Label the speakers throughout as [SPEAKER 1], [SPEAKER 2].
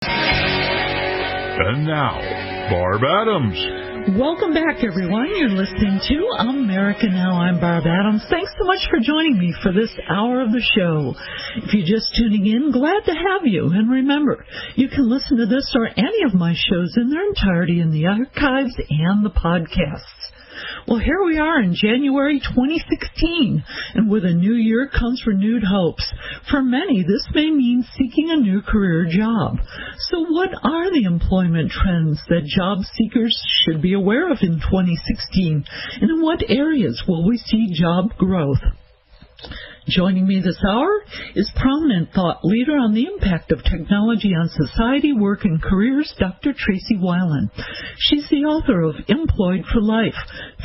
[SPEAKER 1] And now, Barb Adams.
[SPEAKER 2] Welcome back, everyone. You're listening to America Now. I'm Barb Adams. Thanks so much for joining me for this hour of the show. If you're just tuning in, glad to have you. And remember, you can listen to this or any of my shows in their entirety in the archives and the podcasts. Well, here we are in January 2016, and with a new year comes renewed hopes. For many, this may mean seeking a new career job. So what are the employment trends that job seekers should be aware of in 2016? And in what areas will we see job growth? Joining me this hour is prominent thought leader on the impact of technology on society, work, and careers, Dr. Tracey Wilen. She's the author of Employed for Life,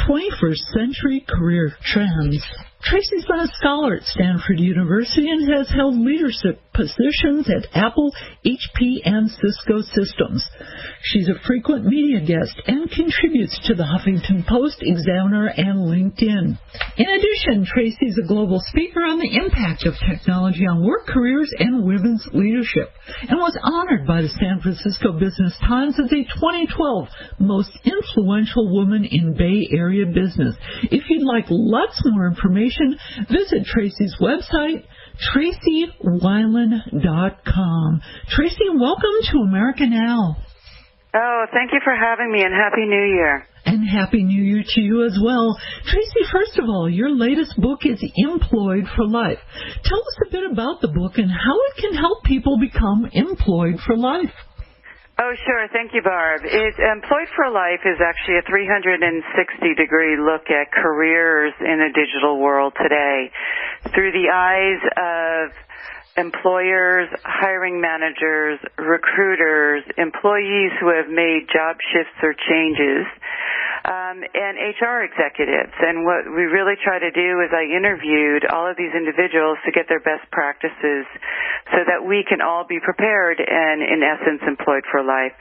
[SPEAKER 2] 21st Century Career Trends. Tracey's been a scholar at Stanford University and has held leadership positions at Apple, HP, and Cisco Systems. She's a frequent media guest and contributes to the Huffington Post, Examiner, and LinkedIn. In addition, Tracey's a global speaker on the impact of technology on work, careers, and women's leadership, and was honored by the San Francisco Business Times as a 2012 Most Influential Woman in Bay Area Business. If you'd like lots more information, visit Tracey's website, TraceyWilen.com. Tracey, welcome to America Now.
[SPEAKER 3] Oh, thank you for having me, and Happy New Year.
[SPEAKER 2] And Happy New Year to you as well. Tracey, first of all, your latest book is Employed for Life. Tell us a bit about the book and how it can help people become employed for life.
[SPEAKER 3] Oh, sure. Thank you, Barb. Employed for Life is actually a 360-degree look at careers in a digital world today through the eyes of employers, hiring managers, recruiters, employees who have made job shifts or changes, and HR executives. And what we really try to do is I interviewed all of these individuals to get their best practices so that we can all be prepared and, in essence, employed for life.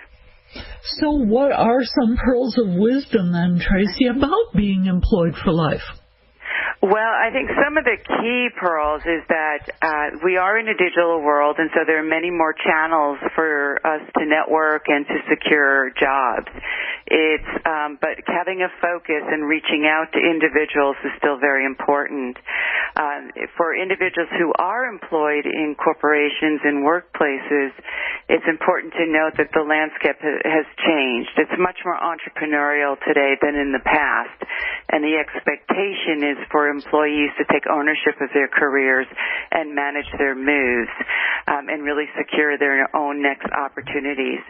[SPEAKER 2] So what are some pearls of wisdom then, Tracey, about being employed for life?
[SPEAKER 3] Well, I think some of the key pearls is that we are in a digital world, and so there are many more channels for us to network and to secure jobs. But having a focus and reaching out to individuals is still very important. For individuals who are employed in corporations and workplaces, it's important to note that the landscape has changed. It's much more entrepreneurial today than in the past, and the expectation is for employees to take ownership of their careers and manage their moves and really secure their own next opportunities.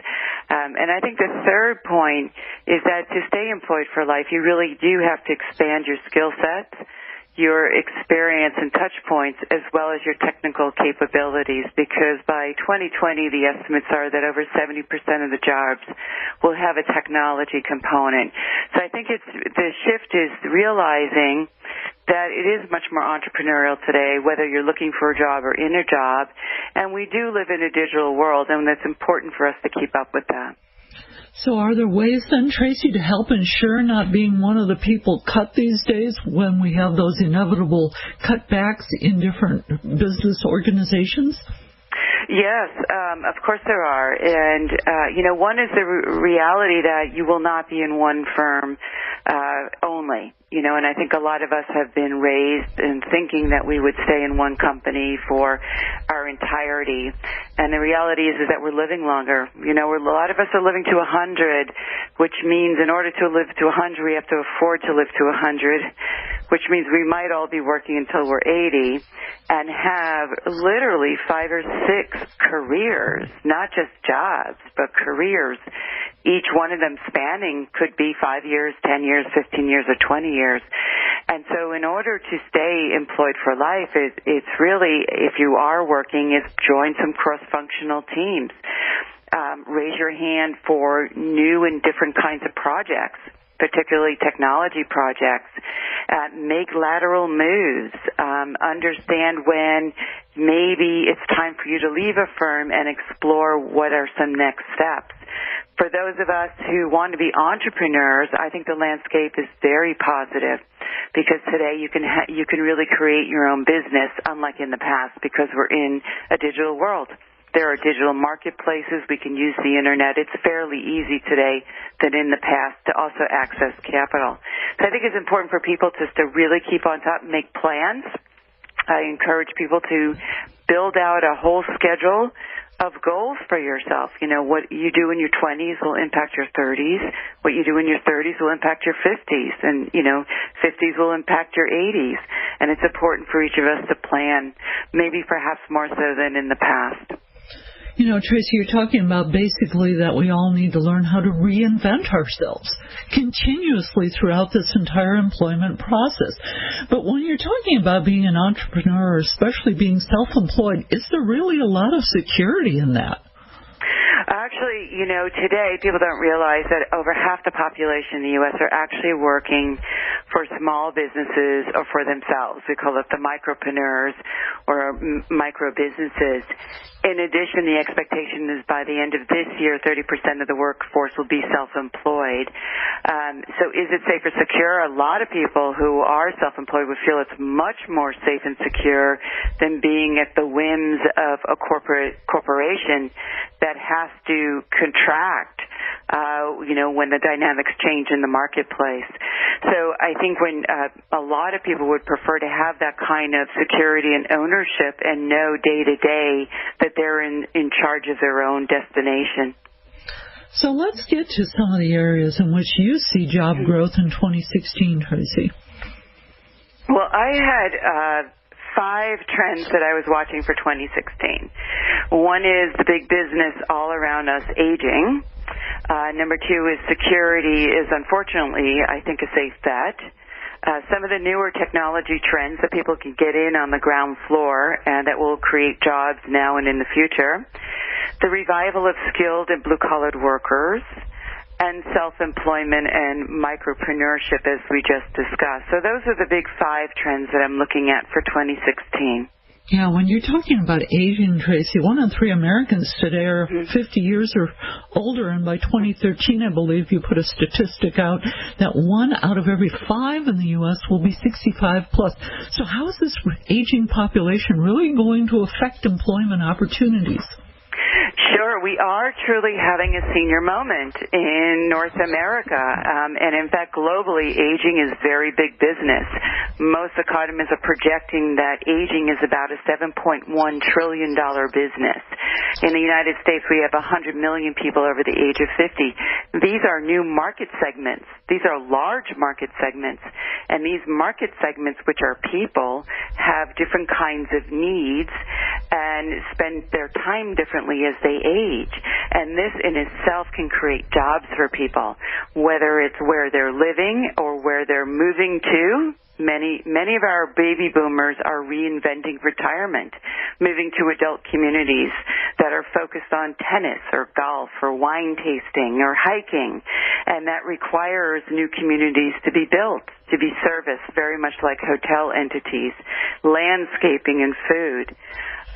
[SPEAKER 3] And I think the third point is that to stay employed for life, you really do have to expand your skill sets, your experience and touch points, as well as your technical capabilities, because by 2020, the estimates are that over 70% of the jobs will have a technology component. So I think the shift is realizing that it is much more entrepreneurial today, whether you're looking for a job or in a job, and we do live in a digital world, and that's important for us to keep up with that.
[SPEAKER 2] So are there ways then, Tracey, to help ensure not being one of the people cut these days when we have those inevitable cutbacks in different business organizations?
[SPEAKER 3] Yes, of course there are. And, one is the reality that you will not be in one firm only. And I think a lot of us have been raised in thinking that we would stay in one company for our entirety. And the reality is that we're living longer. A lot of us are living to 100, which means in order to live to 100, we have to afford to live to 100, which means we might all be working until we're 80 and have literally 5 or 6 careers, not just jobs, but careers. Each one of them spanning could be 5 years, 10 years, 15 years, or 20 years. And so in order to stay employed for life, it's really, if you are working, is join some cross-functional teams. Raise your hand for new and different kinds of projects, particularly technology projects. Make lateral moves. Understand when maybe it's time for you to leave a firm and explore what are some next steps. For those of us who want to be entrepreneurs, I think the landscape is very positive because today you can really create your own business, unlike in the past, because we're in a digital world. There are digital marketplaces. We can use the Internet. It's fairly easy today than in the past to also access capital. So I think it's important for people just to really keep on top and make plans. I encourage people to build out a whole schedule of goals for yourself. You know, what you do in your 20s will impact your 30s. What you do in your 30s will impact your 50s. And, 50s will impact your 80s. And it's important for each of us to plan, maybe perhaps more so than in the past.
[SPEAKER 2] Tracey, you're talking about basically that we all need to learn how to reinvent ourselves continuously throughout this entire employment process. But when you're talking about being an entrepreneur, especially being self-employed, is there really a lot of security in that?
[SPEAKER 3] Actually, today people don't realize that over half the population in the U.S. are actually working for small businesses or for themselves. We call it the micropreneurs or micro businesses. In addition, the expectation is by the end of this year, 30% of the workforce will be self-employed. So is it safe or secure? A lot of people who are self-employed would feel it's much more safe and secure than being at the whims of a corporation that has to contract, when the dynamics change in the marketplace. So I think when a lot of people would prefer to have that kind of security and ownership and know day to day that they're in charge of their own destination.
[SPEAKER 2] So let's get to some of the areas in which you see job growth in 2016, Tracey.
[SPEAKER 3] Well, I had 5 trends that I was watching for 2016. One is the big business all around us aging. Number 2 is security is unfortunately, I think, a safe bet. Some of the newer technology trends that people can get in on the ground floor and that will create jobs now and in the future. The revival of skilled and blue-collared workers, and self-employment and micropreneurship, as we just discussed. So those are the big 5 trends that I'm looking at for 2016.
[SPEAKER 2] Yeah, when you're talking about aging, Tracey, 1 in 3 Americans today are 50 years or older, and by 2013, I believe you put a statistic out that 1 out of every 5 in the U.S. will be 65 plus. So how is this aging population really going to affect employment opportunities?
[SPEAKER 3] Sure, we are truly having a senior moment in North America, and in fact, globally, aging is very big business. Most economists are projecting that aging is about a $7.1 trillion business. In the United States, we have 100 million people over the age of 50. These are new market segments. These are large market segments, and these market segments, which are people, have different kinds of needs and spend their time differently as they age. And this in itself can create jobs for people, whether it's where they're living or where they're moving to. Many of our baby boomers are reinventing retirement, moving to adult communities that are focused on tennis or golf or wine tasting or hiking, and that requires new communities to be built, to be serviced, very much like hotel entities, landscaping and food.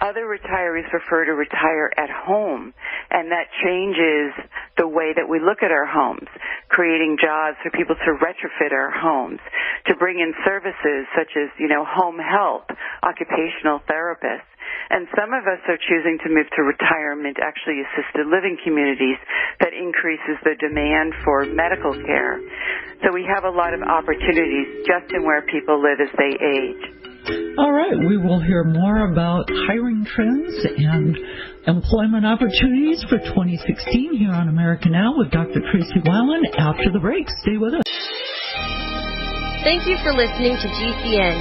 [SPEAKER 3] Other retirees prefer to retire at home, and that changes the way that we look at our homes, creating jobs for people to retrofit our homes, to bring in services such as, home help, occupational therapists. And some of us are choosing to move to retirement, actually assisted living communities, that increases the demand for medical care. So we have a lot of opportunities just in where people live as they age.
[SPEAKER 2] All right, we will hear more about hiring trends and employment opportunities for 2016 here on America Now with Dr. Tracey Wilen after the break. Stay with us.
[SPEAKER 4] Thank you for listening to GCN.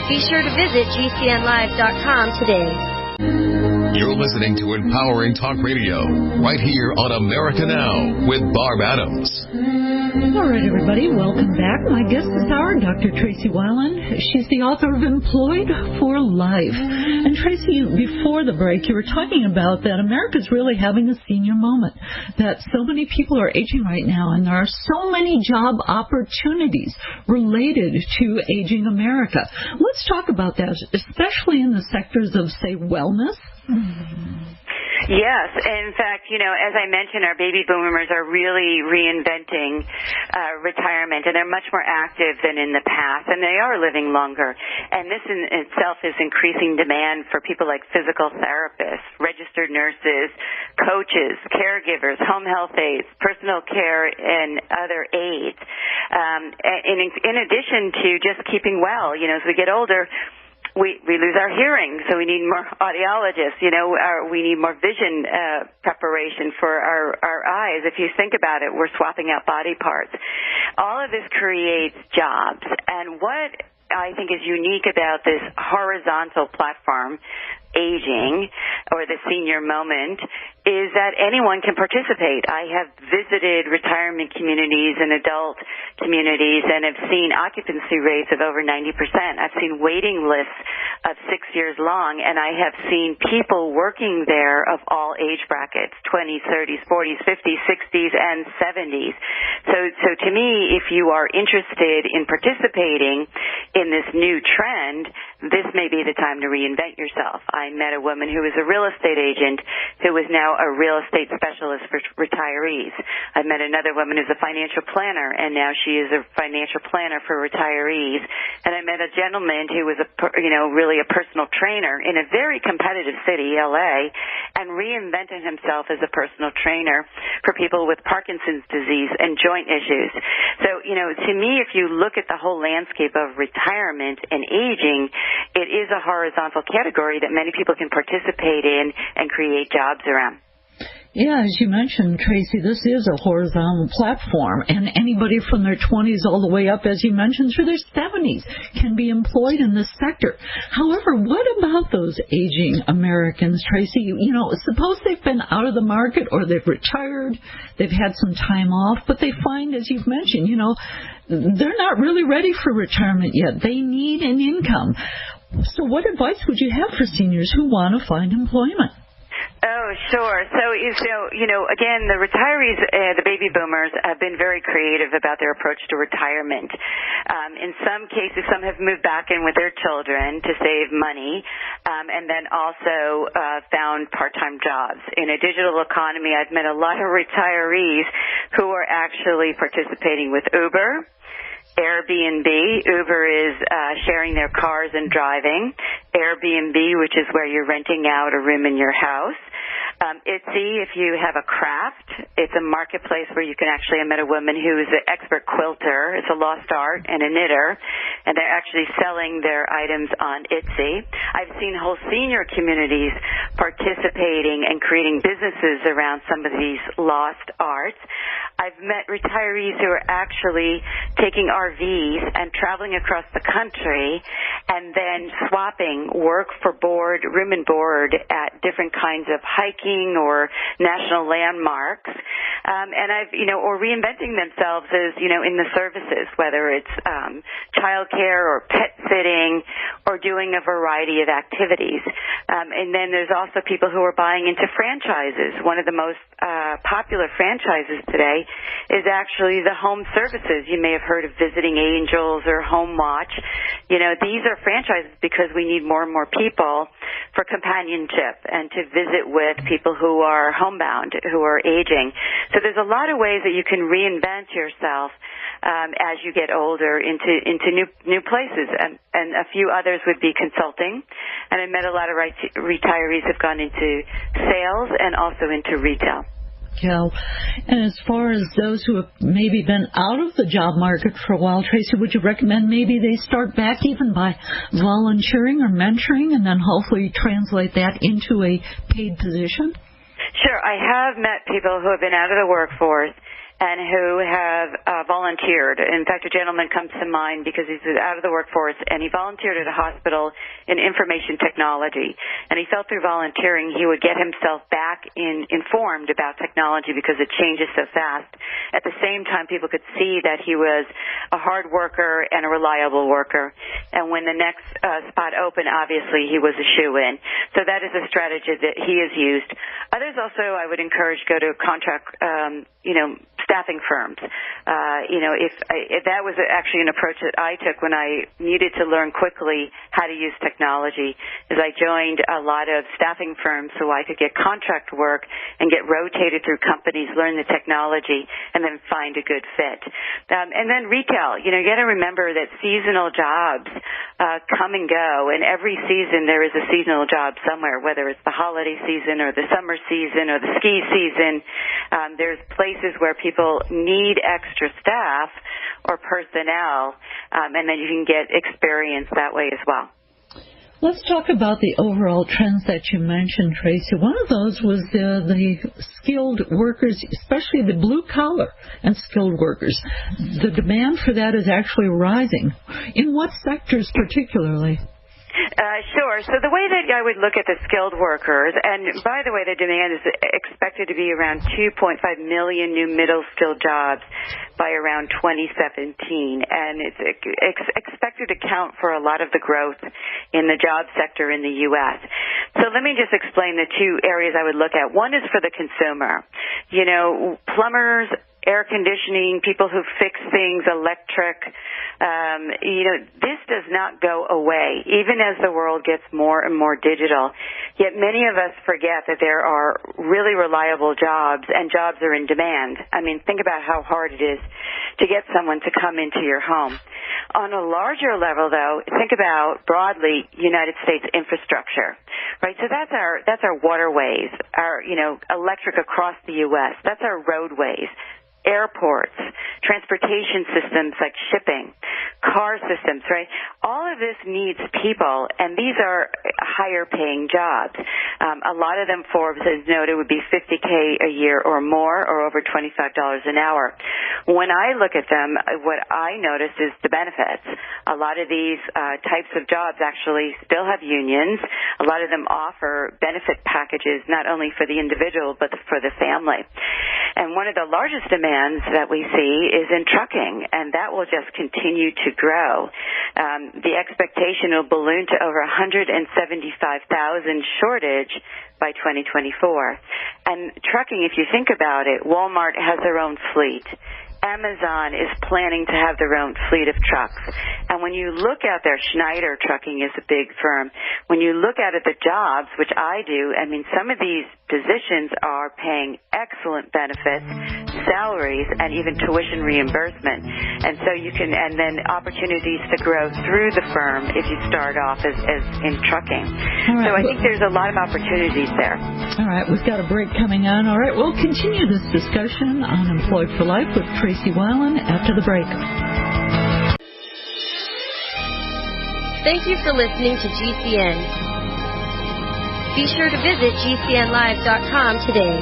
[SPEAKER 4] Be sure to visit GCNlive.com today.
[SPEAKER 5] You're listening to Empowering Talk Radio right here on America Now with Barb Adams.
[SPEAKER 2] All right, everybody, welcome back. My guest this hour, Dr. Tracey Wilen. She's the author of Employed for Life. And Tracey, before the break, you were talking about that America's really having a senior moment, that so many people are aging right now, and there are so many job opportunities related to aging America. Let's talk about that, especially in the sectors of, say, wellness.
[SPEAKER 3] Yes. In fact, as I mentioned, our baby boomers are really reinventing retirement, and they're much more active than in the past, and they are living longer. And this in itself is increasing demand for people like physical therapists, registered nurses, coaches, caregivers, home health aides, personal care, and other aides. In addition to just keeping well, as we get older, we lose our hearing, so we need more audiologists. We need more vision preparation for our eyes. If you think about it, we're swapping out body parts. All of this creates jobs. And what I think is unique about this horizontal platform, aging, or the senior moment, is that anyone can participate. I have visited retirement communities and adult communities and have seen occupancy rates of over 90%. I've seen waiting lists of 6 years long, and I have seen people working there of all age brackets, 20s, 30s, 40s, 50s, 60s, and 70s. So to me, if you are interested in participating in this new trend, this may be the time to reinvent yourself. I met a woman who was a real estate agent who is now a real estate specialist for retirees. I met another woman who's a financial planner, and now she is a financial planner for retirees. And I met a gentleman who was really a personal trainer in a very competitive city, LA, and reinvented himself as a personal trainer for people with Parkinson's disease and joint issues. So, to me, if you look at the whole landscape of retirement and aging, it is a horizontal category that many people can participate in and create jobs around.
[SPEAKER 2] Yeah, as you mentioned, Tracey, this is a horizontal platform, and anybody from their 20s all the way up, as you mentioned, through their 70s can be employed in this sector. However, what about those aging Americans, Tracey? Suppose they've been out of the market or they've retired, they've had some time off, but they find, as you've mentioned, they're not really ready for retirement yet. They need an income. So what advice would you have for seniors who want to find employment?
[SPEAKER 3] Oh, sure. So, again, the retirees, the baby boomers, have been very creative about their approach to retirement. In some cases, some have moved back in with their children to save money, and then also found part-time jobs. In a digital economy, I've met a lot of retirees who are actually participating with Uber, Airbnb. Uber is sharing their cars and driving. Airbnb, which is where you're renting out a room in your house. Etsy, if you have a craft, it's a marketplace where you can actually, I met a woman who is an expert quilter. It's a lost art and a knitter, and they're actually selling their items on Etsy. I've seen whole senior communities participating and creating businesses around some of these lost arts. I've met retirees who are actually taking RVs and traveling across the country and then swapping work for board, room and board at different kinds of hiking or national landmarks. And or reinventing themselves as, in the services, whether it's child care or pet sitting or doing a variety of activities. And then there's also people who are buying into franchises. One of the most popular franchises today is actually the home services. You may have heard of Visiting Angels or Home Watch. These are franchises because we need more and more people for companionship and to visit with people who are homebound, who are aging. So there's a lot of ways that you can reinvent yourself as you get older into new places. And a few others would be consulting. And I met a lot of retirees have gone into sales and also into retail.
[SPEAKER 2] Yeah. And as far as those who have maybe been out of the job market for a while, Tracey, would you recommend maybe they start back even by volunteering or mentoring and then hopefully translate that into a paid position?
[SPEAKER 3] Sure. I have met people who have been out of the workforce and who have volunteered. In fact, a gentleman comes to mind because he's out of the workforce, and he volunteered at a hospital in information technology. And he felt through volunteering he would get himself back informed about technology because it changes so fast. At the same time, people could see that he was a hard worker and a reliable worker. And when the next spot opened, obviously he was a shoo-in. So that is a strategy that he has used. Others also I would encourage go to contract, staffing firms. If that was actually an approach that I took when I needed to learn quickly how to use technology, is I joined a lot of staffing firms so I could get contract work and get rotated through companies, learn the technology, and then find a good fit. And then retail. You got to remember that seasonal jobs come and go, and every season there is a seasonal job somewhere, whether it's the holiday season or the summer season or the ski season. There's places where people need extra staff or personnel, and then you can get experience that way as well.
[SPEAKER 2] Let's talk about the overall trends that you mentioned, Tracey. One of those was the skilled workers, especially the blue-collar and skilled workers. The demand for that is actually rising. In what sectors particularly?
[SPEAKER 3] Sure. So the way that I would look at the skilled workers, and by the way, the demand is expected to be around 2.5 million new middle-skilled jobs by around 2017, and it's expected to count for a lot of the growth in the job sector in the U.S. So let me just explain the two areas I would look at. One is for the consumer. Plumbers, air conditioning, people who fix things, electric, this does not go away, even as the world gets more and more digital. Yet many of us forget that there are really reliable jobs, and jobs are in demand. I mean, think about how hard it is to get someone to come into your home. On a larger level, though, think about broadly United States infrastructure, right? So that's our waterways, our, electric across the U.S. That's our roadways, airports, transportation systems like shipping, car systems, right? All of this needs people, and these are higher paying jobs. A lot of them, Forbes has noted, would be $50K a year or more, or over $25 an hour. When I look at them, what I notice is the benefits. A lot of these types of jobs actually still have unions. A lot of them offer benefit packages, not only for the individual, but for the family. And one of the largest demands that we see is in trucking, and that will just continue to grow. The expectation will balloon to over 175,000 shortage by 2024. And trucking, if you think about it, Walmart has their own fleet. Amazon is planning to have their own fleet of trucks. And when you look out there, Schneider Trucking is a big firm. When you look at it, the jobs, which I do, I mean, some of these positions are paying excellent benefits, salaries, and even tuition reimbursement. And so you can, and then opportunities to grow through the firm if you start off as in trucking. Right, so I think there's a lot of opportunities there.
[SPEAKER 2] All right, we've got a break coming on. All right, we'll continue this discussion on Employed for Life with Tracey Wilen after the break.
[SPEAKER 4] Thank you for listening to GCN. Be sure to visit GCNlive.com today.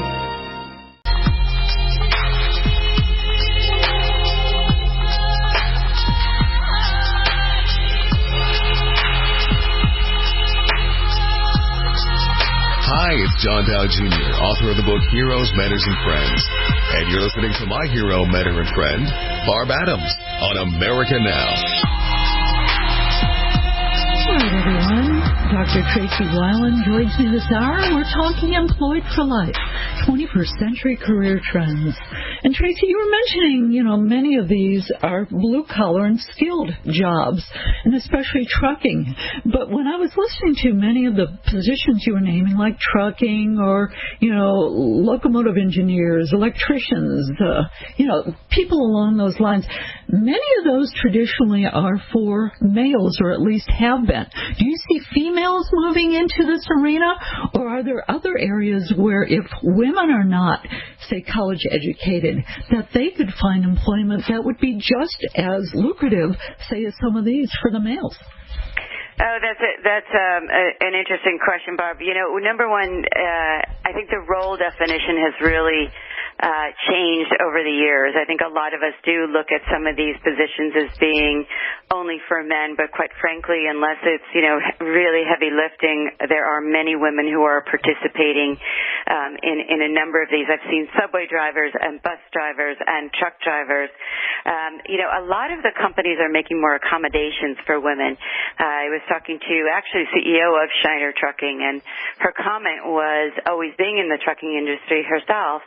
[SPEAKER 5] Hi, it's John Dow Jr., author of the book Heroes, Mentors, and Friends. And you're listening to my hero, mentor, and friend, Barb Adams, on America Now.
[SPEAKER 2] All right, everyone. Dr. Tracey Wilen joins me this hour, and we're talking Employed for Life, 21st century career trends. And Tracey, you were mentioning, many of these are blue-collar and skilled jobs, and especially trucking. But when I was listening to many of the positions you were naming, like trucking or, locomotive engineers, electricians, people along those lines, many of those traditionally are for males, or at least have been. Do you see females moving into this arena, or are there other areas where if women are not, say, college educated, that they could find employment that would be just as lucrative, say, as some of these for the males?
[SPEAKER 3] Oh, that's an interesting question, Barb. Number one, I think the role definition has really changed over the years. I think a lot of us do look at some of these positions as being only for men, but quite frankly, unless it's, really heavy lifting, there are many women who are participating in a number of these. I've seen subway drivers and bus drivers and truck drivers. A lot of the companies are making more accommodations for women. I was talking to actually the CEO of Schneider Trucking, and her comment was, always being in the trucking industry herself,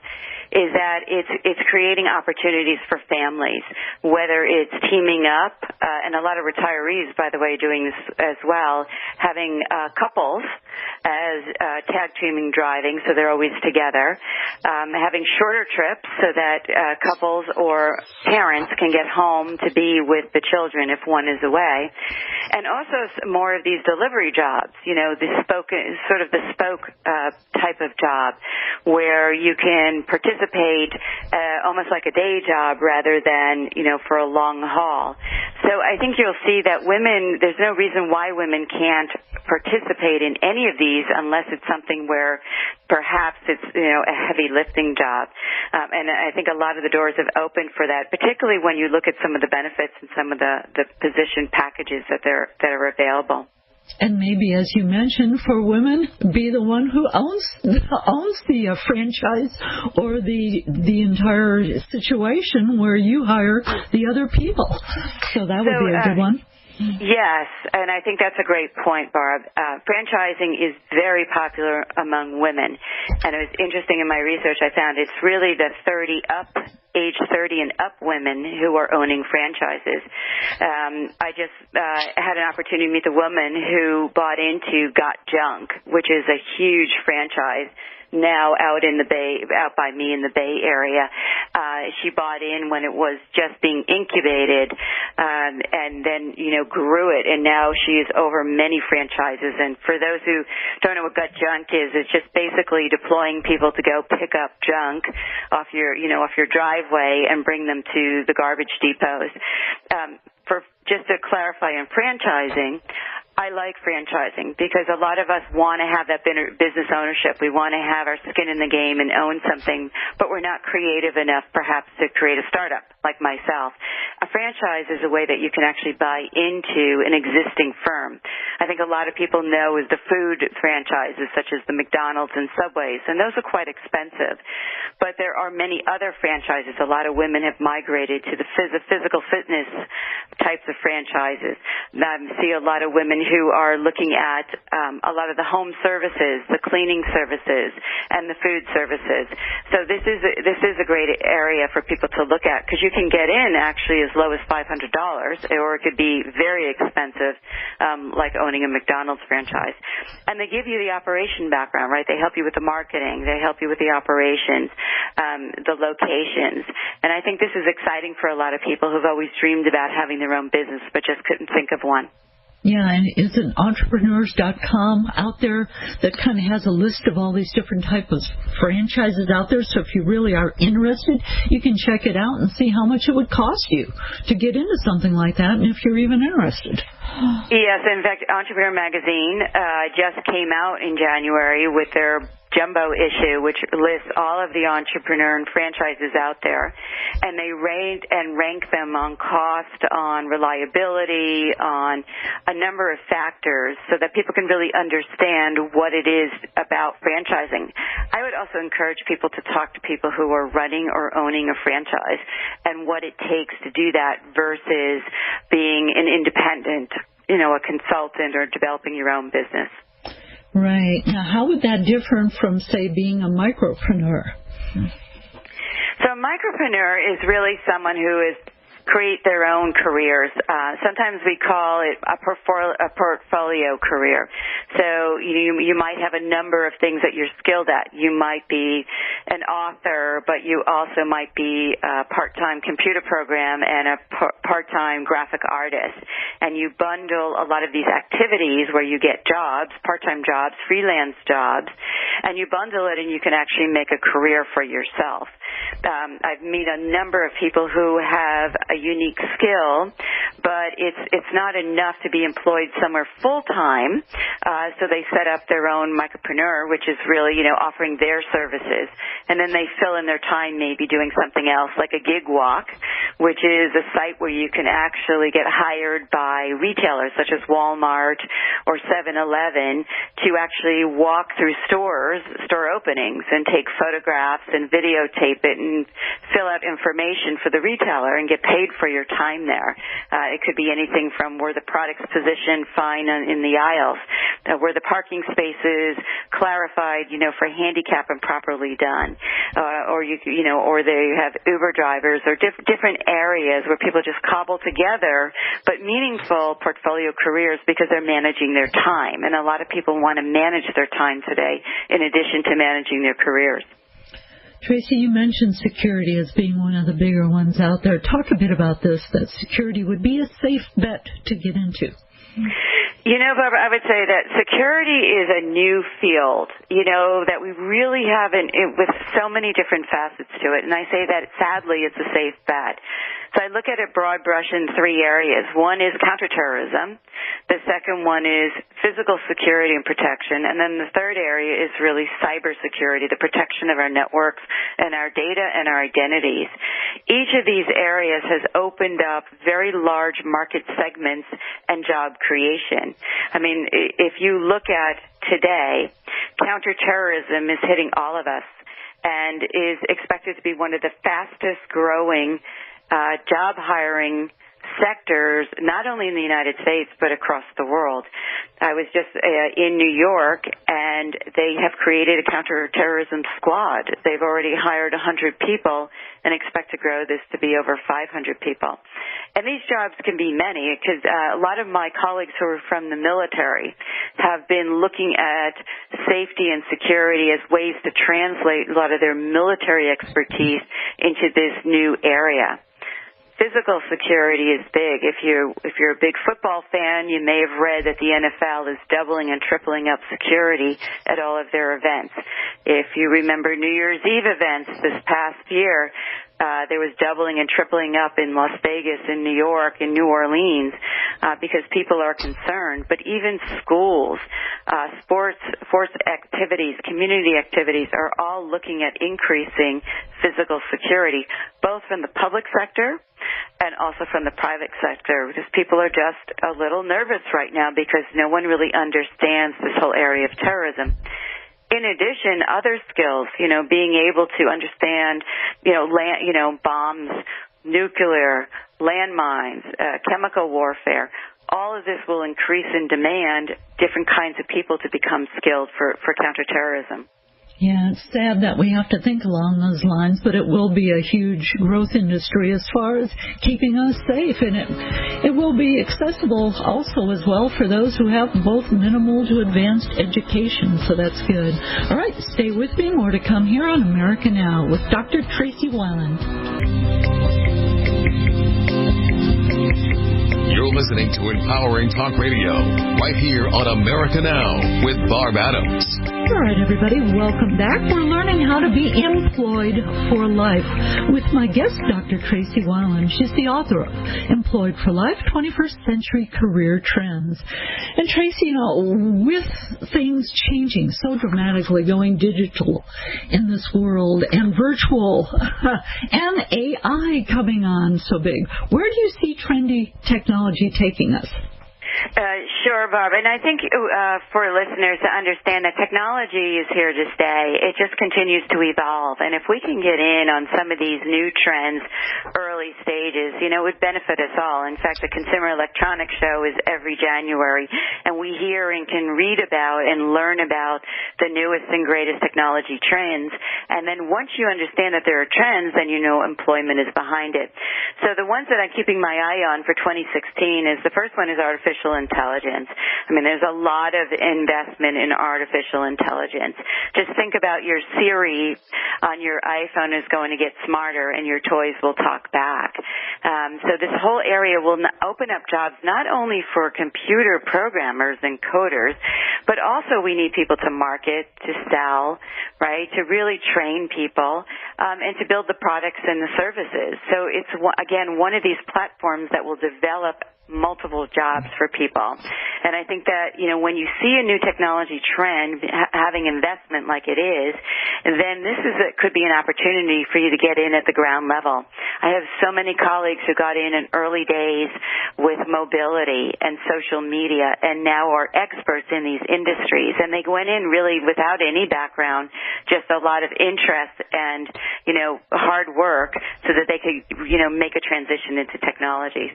[SPEAKER 3] is that it's creating opportunities for families, whether it's teaming up, and a lot of retirees, by the way, doing this as well, having couples as tag teaming driving, so they're always together, having shorter trips so that couples or parents can get home to be with the children if one is away, and also more of these delivery jobs, the spoke type of job where you can participate almost like a day job rather than, for a long haul. So I think you'll see that women, there's no reason why women can't participate in any of these unless it's something where perhaps it's, a heavy lifting job. And I think a lot of the doors have opened for that, particularly when you look at some of the benefits and some of the position packages that are available.
[SPEAKER 2] And maybe, as you mentioned, for women, be the one who owns the franchise or the entire situation where you hire the other people. So that would be a good one.
[SPEAKER 3] Yes, and I think that's a great point, Barb. Franchising is very popular among women, and it was interesting in my research. I found it's really the age 30 and up women who are owning franchises. I just had an opportunity to meet a woman who bought into Got Junk, which is a huge franchise now out by me in the Bay Area. She bought in when it was just being incubated, and then, grew it, and now she is over many franchises. And for those who don't know what Gut Junk is, it's just basically deploying people to go pick up junk off your driveway and bring them to the garbage depots. Just to clarify on franchising, I like franchising because a lot of us want to have that business ownership. We want to have our skin in the game and own something, but we're not creative enough perhaps to create a startup like myself. A franchise is a way that you can actually buy into an existing firm. I think a lot of people know is the food franchises such as the McDonald's and Subways, and those are quite expensive. But there are many other franchises. A lot of women have migrated to the physical fitness types of franchises. I see a lot of women who are looking at a lot of the home services, the cleaning services, and the food services. So this is a great area for people to look at because you can get in actually as low as $500, or it could be very expensive, like owning a McDonald's franchise. And they give you the operation background, right? They help you with the marketing. They help you with the operations, the locations. And I think this is exciting for a lot of people who've always dreamed about having their own business but just couldn't think of one.
[SPEAKER 2] Yeah, and isn't entrepreneurs.com out there that kind of has a list of all these different types of franchises out there? So if you really are interested, you can check it out and see how much it would cost you to get into something like that, and if you're even interested.
[SPEAKER 3] Yes, in fact, Entrepreneur Magazine just came out in January with their jumbo issue, which lists all of the entrepreneur and franchises out there, and they rate and rank them on cost, on reliability, on a number of factors so that people can really understand what it is about franchising. I would also encourage people to talk to people who are running or owning a franchise and what it takes to do that versus being an independent, a consultant or developing your own business.
[SPEAKER 2] Right. Now, how would that differ from, say, being a micropreneur?
[SPEAKER 3] So a micropreneur is really someone who is create their own careers. Sometimes we call it a portfolio career. So you might have a number of things that you're skilled at. You might be an author, but you also might be a part-time computer program and a part-time graphic artist. And you bundle a lot of these activities where you get jobs, part-time jobs, freelance jobs, and you bundle it and you can actually make a career for yourself. I've met a number of people who have a unique skill, but it's not enough to be employed somewhere full-time, so they set up their own micropreneur, which is really, offering their services, and then they fill in their time maybe doing something else, like a gig walk, which is a site where you can actually get hired by retailers such as Walmart or 7-Eleven to actually walk through store openings and take photographs and videotape it and fill out information for the retailer and get paid for your time there. It could be anything from where the product's positioned fine in the aisles, where the parking space is clarified, for handicap and properly done, or they have Uber drivers or different areas where people just cobble together but meaningful portfolio careers because they're managing their time. And a lot of people want to manage their time today in addition to managing their careers.
[SPEAKER 2] Tracey, you mentioned security as being one of the bigger ones out there. Talk a bit about this, that security would be a safe bet to get into.
[SPEAKER 3] Barbara, I would say that security is a new field, that we really haven't, with so many different facets to it. And I say that, sadly, it's a safe bet. So I look at it broad brush in three areas. One is counterterrorism. The second one is physical security and protection. And then the third area is really cybersecurity, the protection of our networks and our data and our identities. Each of these areas has opened up very large market segments and job creation. I mean, if you look at today, counterterrorism is hitting all of us and is expected to be one of the fastest growing job hiring sectors, not only in the United States, but across the world. I was just in New York, and they have created a counterterrorism squad. They've already hired 100 people and expect to grow this to be over 500 people. And these jobs can be many, because a lot of my colleagues who are from the military have been looking at safety and security as ways to translate a lot of their military expertise into this new area. Physical security is big. If you're a big football fan, you may have read that the NFL is doubling and tripling up security at all of their events. If you remember New Year's Eve events this past year, there was doubling and tripling up in Las Vegas, in New York, in New Orleans, because people are concerned. But even schools, sports activities, community activities are all looking at increasing physical security, both from the public sector and also from the private sector, because people are just a little nervous right now because no one really understands this whole area of terrorism. In addition, other skills, being able to understand, bombs, nuclear, landmines, chemical warfare, all of this will increase in demand different kinds of people to become skilled for counterterrorism.
[SPEAKER 2] Yeah, it's sad that we have to think along those lines, but it will be a huge growth industry as far as keeping us safe, and it will be accessible also as well for those who have both minimal to advanced education, so that's good. All right, stay with me. More to come here on America Now with Dr. Tracey Wilen.
[SPEAKER 5] You're listening to Empowering Talk Radio, right here on America Now with Barb Adams.
[SPEAKER 2] All right, everybody, welcome back. We're learning how to be employed for life with my guest, Dr. Tracey Wilen. She's the author of Employed for Life, 21st Century Career Trends. And Tracey, with things changing so dramatically, going digital in this world, and virtual, and AI coming on so big, where do you see trendy technology taking us?
[SPEAKER 3] Sure, Barb. And I think for listeners to understand that technology is here to stay. It just continues to evolve. And if we can get in on some of these new trends, early stages, it would benefit us all. In fact, the Consumer Electronics Show is every January, and we hear and can read about and learn about the newest and greatest technology trends. And then once you understand that there are trends, then employment is behind it. So the ones that I'm keeping my eye on for 2016 is, the first one is artificial intelligence. I mean, there's a lot of investment in artificial intelligence. Just think about your Siri on your iPhone is going to get smarter, and your toys will talk back. So this whole area will open up jobs not only for computer programmers and coders, but also we need people to market, to sell, right, to really train people, and to build the products and the services. So it's, again, one of these platforms that will develop multiple jobs for people. And I think that, when you see a new technology trend having investment like it is, then could be an opportunity for you to get in at the ground level. I have so many colleagues who got in early days with mobility and social media and now are experts in these industries. And they went in really without any background, just a lot of interest and, hard work so that they could, make a transition into technologies.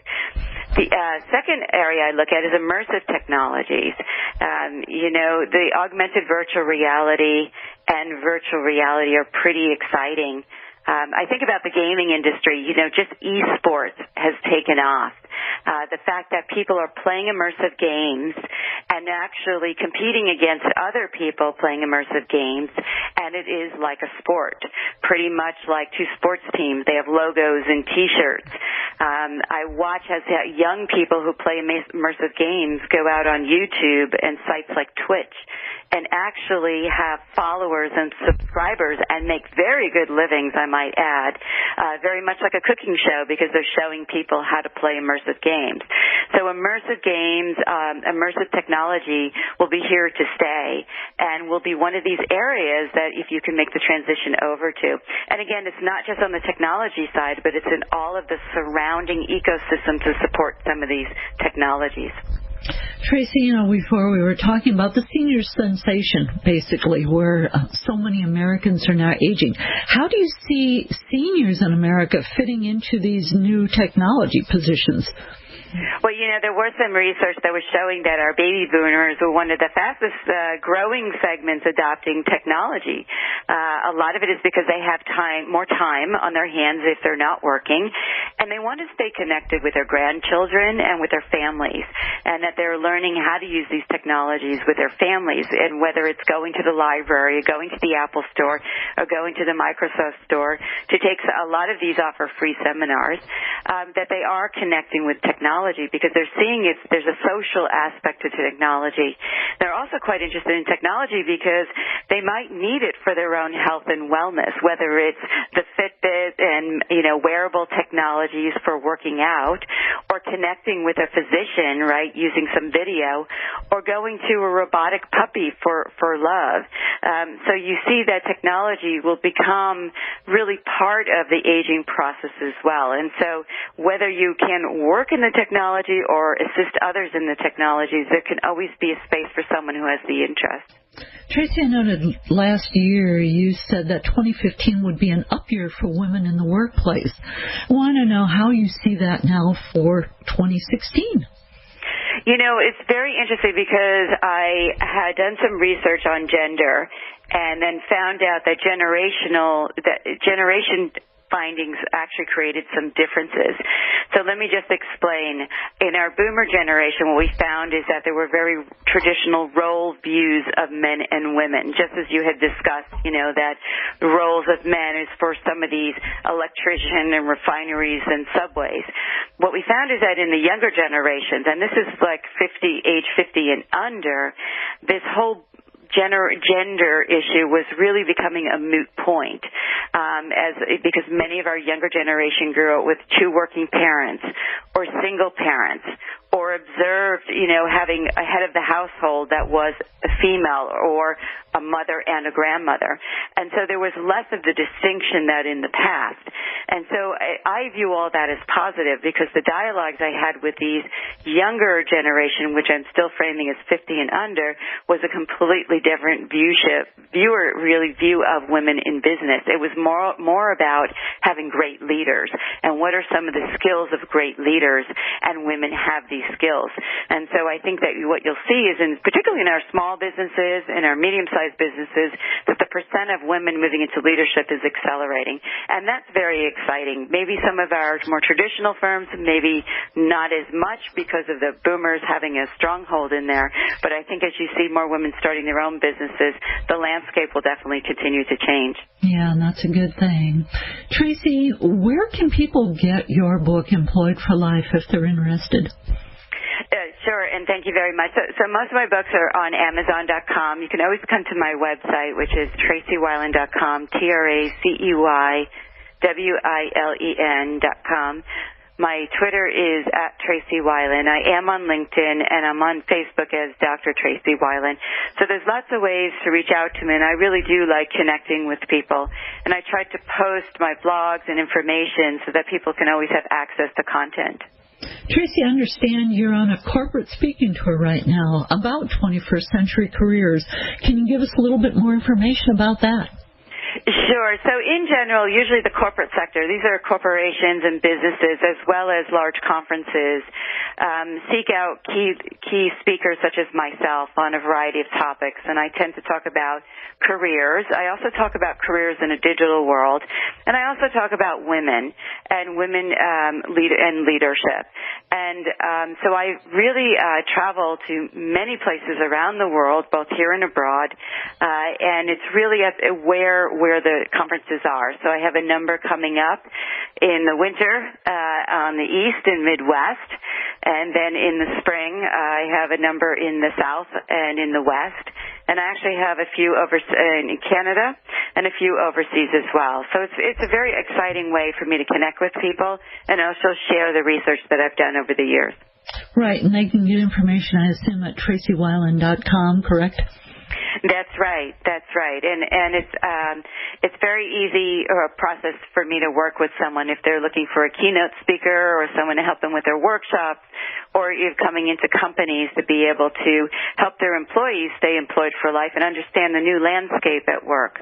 [SPEAKER 3] The second area I look at is immersive technologies. The augmented virtual reality and virtual reality are pretty exciting. I think about the gaming industry, just esports has taken off. The fact that people are playing immersive games and actually competing against other people playing immersive games, and it is like a sport, pretty much like two sports teams. They have logos and T-shirts. I watch as young people who play immersive games go out on YouTube and sites like Twitch and actually have followers and subscribers and make very good livings, I might add, very much like a cooking show because they're showing people how to play immersive games. So immersive games, immersive technology will be here to stay and will be one of these areas that if you can make the transition over to. And again, it's not just on the technology side, but it's in all of the surrounding ecosystem to support some of these technologies.
[SPEAKER 2] Tracey, before we were talking about the senior sensation, basically, where so many Americans are now aging. How do you see seniors in America fitting into these new technology positions?
[SPEAKER 3] Well, there was some research that was showing that our baby boomers were one of the fastest growing segments adopting technology. A lot of it is because they have more time on their hands if they're not working, and they want to stay connected with their grandchildren and with their families, and that they're learning how to use these technologies with their families, and whether it's going to the library, or going to the Apple store, or going to the Microsoft store to take a lot of these offer free seminars, that they are connecting with technology because they're seeing there's a social aspect to technology. They're also quite interested in technology because they might need it for their own health and wellness, whether it's the Fitbit and, wearable technologies for working out or connecting with a physician, right, using some video, or going to a robotic puppy for love. So you see that technology will become really part of the aging process as well. And so whether you can work in the technology or assist others in the technologies, there can always be a space for someone who has the interest.
[SPEAKER 2] Tracey, I noted last year you said that 2015 would be an up year for women in the workplace. I want to know how you see that now for 2016.
[SPEAKER 3] It's very interesting because I had done some research on gender and then found out that generation findings actually created some differences. So let me just explain. In our boomer generation, what we found is that there were very traditional role views of men and women, just as you had discussed, that the roles of men is for some of these electrician and refineries and subways. What we found is that in the younger generations, and this is like age 50 and under, this whole gender issue was really becoming a moot point, because many of our younger generation grew up with two working parents or single parents, or observed, having a head of the household that was a female or a mother and a grandmother. And so there was less of the distinction that in the past. And so I view all that as positive because the dialogues I had with these younger generation, which I'm still framing as 50 and under, was a completely different view of women in business. It was more about having great leaders and what are some of the skills of great leaders, and women have these skills. And so I think that what you'll see is, particularly in our small businesses and our medium-sized businesses, that the percent of women moving into leadership is accelerating. And that's very exciting. Maybe some of our more traditional firms, maybe not as much because of the boomers having a stronghold in there. But I think as you see more women starting their own businesses, the landscape will definitely continue to change.
[SPEAKER 2] Yeah, and that's a good thing. Tracey, where can people get your book, Employed for Life, if they're interested?
[SPEAKER 3] Sure, and thank you very much. So most of my books are on Amazon.com. You can always come to my website, which is TraceyWilen.com, TraceyWilen.com. My Twitter is @Tracey Wilen. I am on LinkedIn, and I'm on Facebook as Dr. Tracey Wilen. So there's lots of ways to reach out to me, and I really do like connecting with people. And I try to post my blogs and information so that people can always have access to content.
[SPEAKER 2] Tracey, I understand you're on a corporate speaking tour right now about 21st century careers. Can you give us a little bit more information about that?
[SPEAKER 3] Sure. So in general, usually the corporate sector, these are corporations and businesses as well as large conferences, seek out key speakers such as myself on a variety of topics, and I tend to talk about careers. I also talk about careers in a digital world, and I also talk about women and women leadership. And so I really travel to many places around the world, both here and abroad, and it's really where the conferences are. So I have a number coming up in the winter on the East and Midwest, and then in the spring I have a number in the South and in the West, and I actually have a few in Canada and a few overseas as well. So it's a very exciting way for me to connect with people and also share the research that I've done over the years.
[SPEAKER 2] Right, and they can get information, I assume, at TraceyWilen.com, correct?
[SPEAKER 3] That's right. And it's very easy process for me to work with someone if they're looking for a keynote speaker or someone to help them with their workshops, or if coming into companies to be able to help their employees stay employed for life and understand the new landscape at work.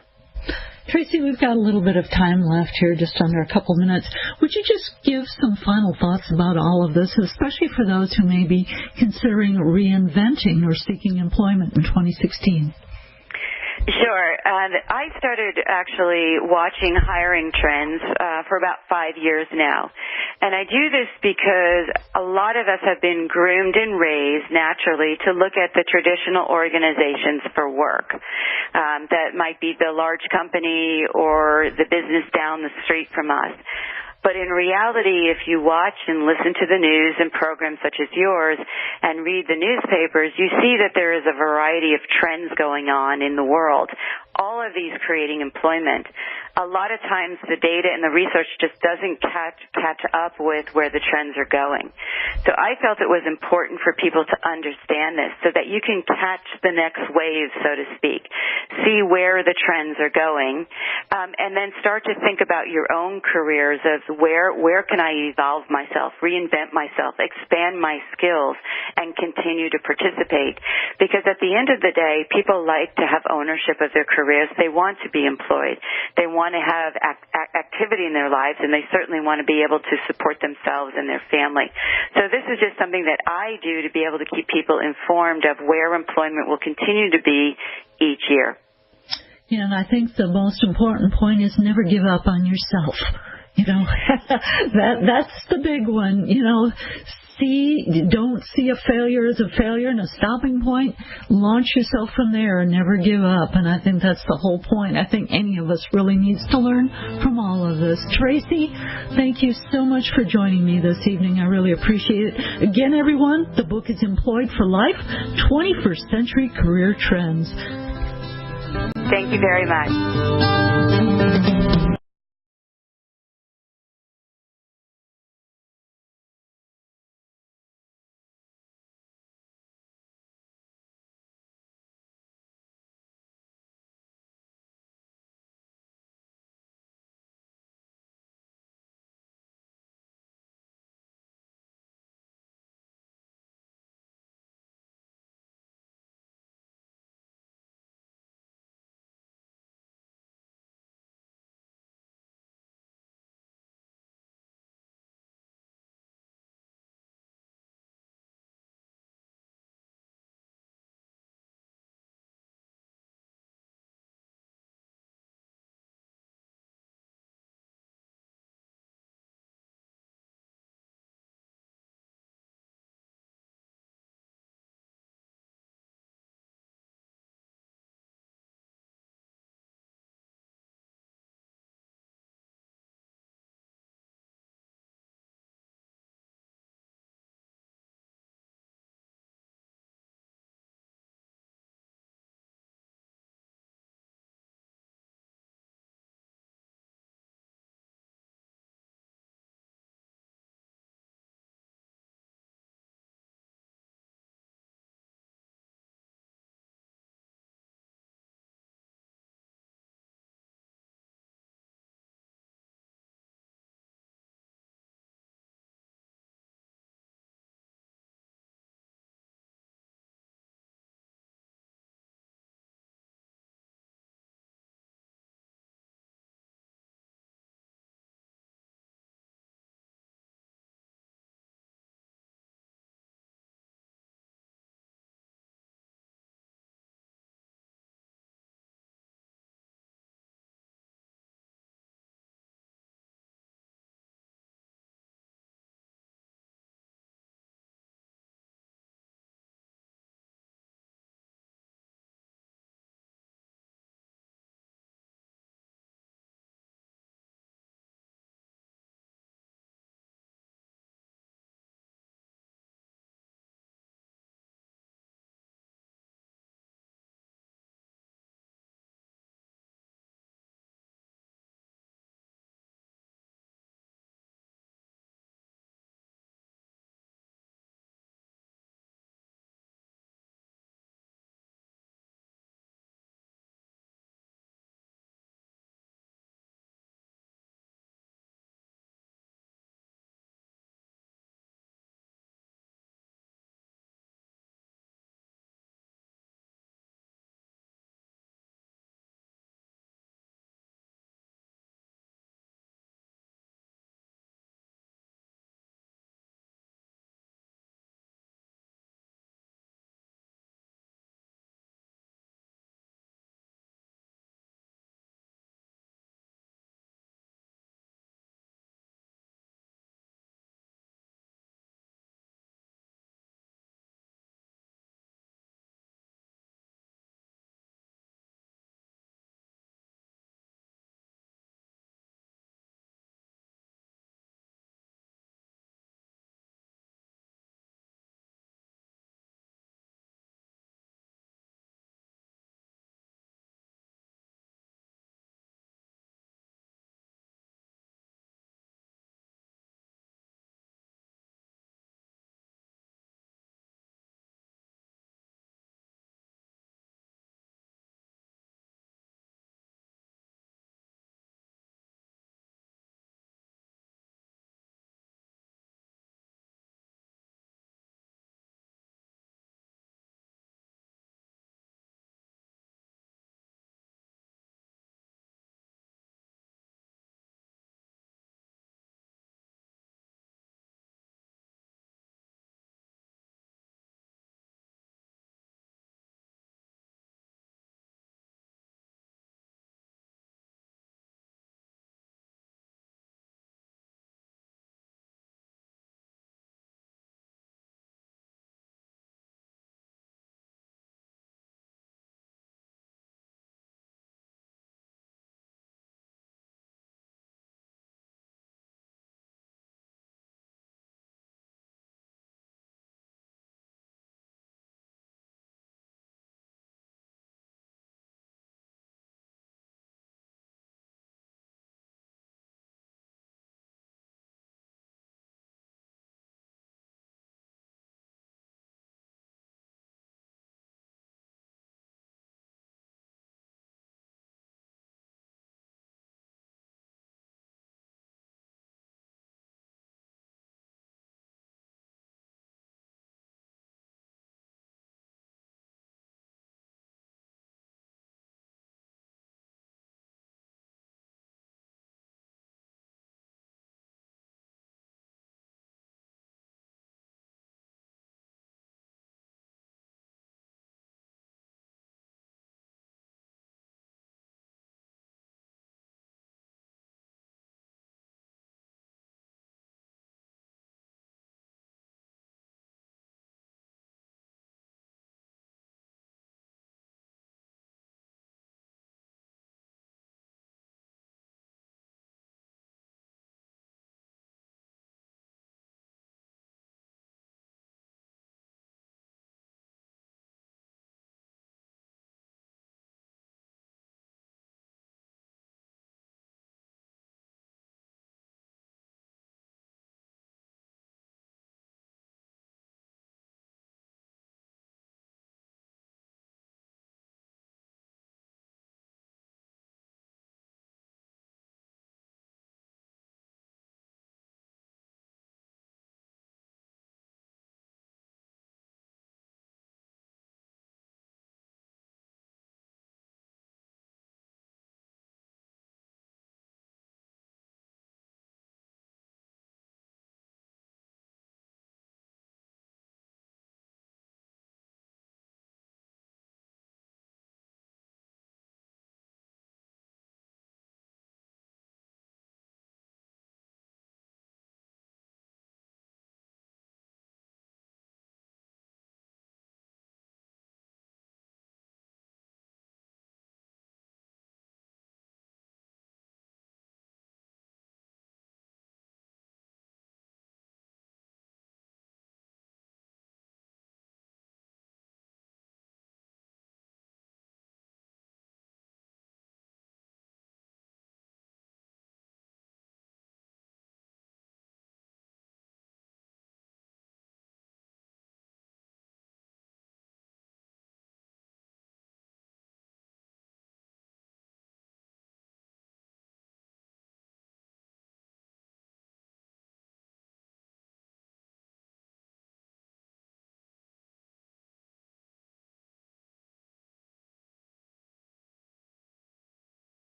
[SPEAKER 2] Tracey, we've got a little bit of time left here, just under a couple minutes. Would you just give some final thoughts about all of this, especially for those who may be considering reinventing or seeking employment in 2016?
[SPEAKER 3] Sure. I started actually watching hiring trends for about 5 years now. And I do this because a lot of us have been groomed and raised naturally to look at the traditional organizations for work. That might be the large company or the business down the street from us. But in reality, if you watch and listen to the news and programs such as yours and read the newspapers, you see that there is a variety of trends going on in the world, all of these creating employment. A lot of times the data and the research just doesn't catch up with where the trends are going. So I felt it was important for people to understand this so that you can catch the next wave, so to speak, see where the trends are going, and then start to think about your own careers of where can I evolve myself, reinvent myself, expand my skills, and continue to participate. Because at the end of the day, people like to have ownership of their careers. They want to be employed. They want to have activity in their lives, and they certainly want to be able to support themselves and their family. So this is just something that I do to be able to keep people informed of where employment will continue to be each year.
[SPEAKER 2] Yeah, and I think the most important point is never give up on yourself. You know, that's the big one. You know, don't see a failure as a failure and a stopping point. Launch yourself from there and never give up. And I think that's the whole point. I think any of us really needs to learn from all of this. Tracey, thank you so much for joining me this evening. I really appreciate it. Again, everyone, the book is Employed for Life, 21st Century Career Trends.
[SPEAKER 3] Thank you very much.